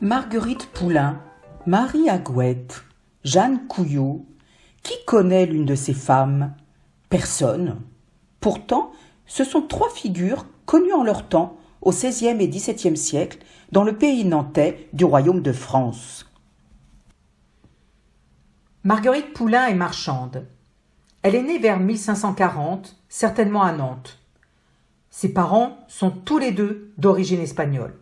Marguerite Poulain, Marie Agouette, Jeanne Couillot. Qui connaît l'une de ces femmes? Personne. Pourtant, ce sont trois figures connues en leur temps, au XVIe et XVIIe siècle, dans le pays nantais du royaume de France. Marguerite Poulain est marchande. Elle est née vers 1540, certainement à Nantes. Ses parents sont tous les deux d'origine espagnole.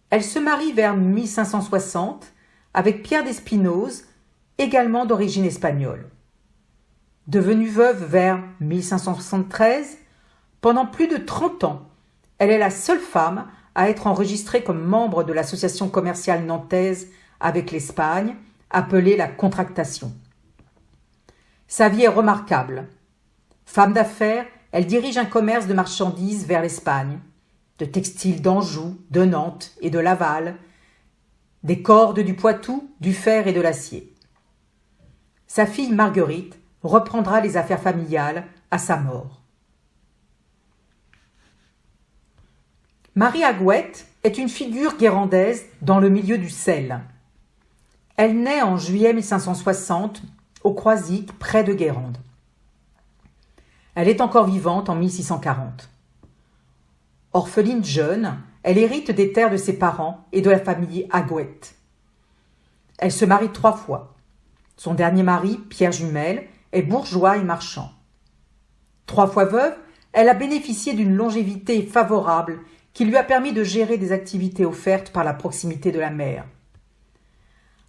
Elle se marie vers 1560 avec Pierre d'Espinoze, également d'origine espagnole. Devenue veuve vers 1573, pendant plus de 30 ans, elle est la seule femme à être enregistrée comme membre de l'association commerciale nantaise avec l'Espagne, appelée la Contractation. Sa vie est remarquable. Femme d'affaires, elle dirige un commerce de marchandises vers l'Espagne, de textiles d'Anjou, de Nantes et de Laval, des cordes du Poitou, du fer et de l'acier. Sa fille Marguerite reprendra les affaires familiales à sa mort. Marie Agouette est une figure guérandaise dans le milieu du sel. Elle naît en juillet 1560 au Croisic, près de Guérande. Elle est encore vivante en 1640. Orpheline jeune, elle hérite des terres de ses parents et de la famille Agouette. Elle se marie 3 fois. Son dernier mari, Pierre Jumel, est bourgeois et marchand. 3 fois veuve, elle a bénéficié d'une longévité favorable qui lui a permis de gérer des activités offertes par la proximité de la mer.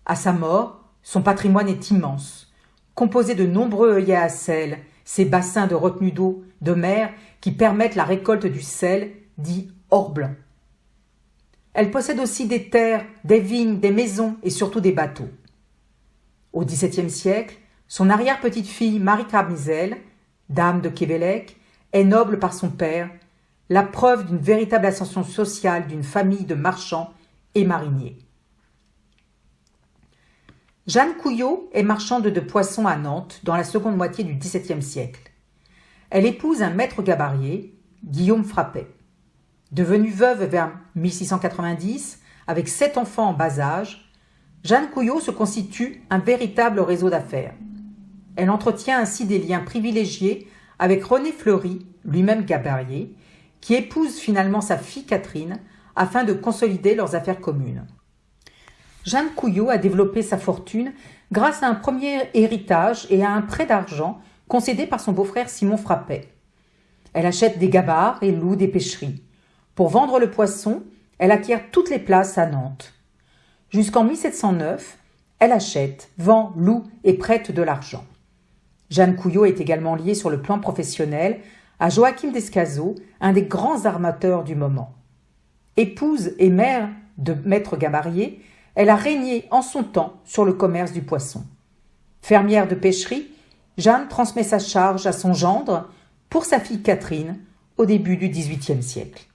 À sa mort, son patrimoine est immense, composé de nombreux œillets à sel, ces bassins de retenue d'eau de mer qui permettent la récolte du sel, dit or blanc. Elle possède aussi des terres, des vignes, des maisons et surtout des bateaux. Au XVIIe siècle, son arrière-petite-fille Marie Carmizel, dame de Quévélec, est noble par son père, la preuve d'une véritable ascension sociale d'une famille de marchands et mariniers. Jeanne Couillot est marchande de poissons à Nantes dans la seconde moitié du XVIIe siècle. Elle épouse un maître gabarier, Guillaume Frappet. Devenue veuve vers 1690, avec 7 enfants en bas âge, Jeanne Couillot se constitue un véritable réseau d'affaires. Elle entretient ainsi des liens privilégiés avec René Fleury, lui-même gabarier, qui épouse finalement sa fille Catherine afin de consolider leurs affaires communes. Jeanne Couillot a développé sa fortune grâce à un premier héritage et à un prêt d'argent concédé par son beau-frère Simon Frappet. Elle achète des gabarres et loue des pêcheries. Pour vendre le poisson, elle acquiert toutes les places à Nantes. Jusqu'en 1709, elle achète, vend, loue et prête de l'argent. Jeanne Couillot est également liée sur le plan professionnel à Joachim Descazeaux, un des grands armateurs du moment. Épouse et mère de maître gabarier, elle a régné en son temps sur le commerce du poisson. Fermière de pêcherie, Jeanne transmet sa charge à son gendre pour sa fille Catherine au début du XVIIIe siècle.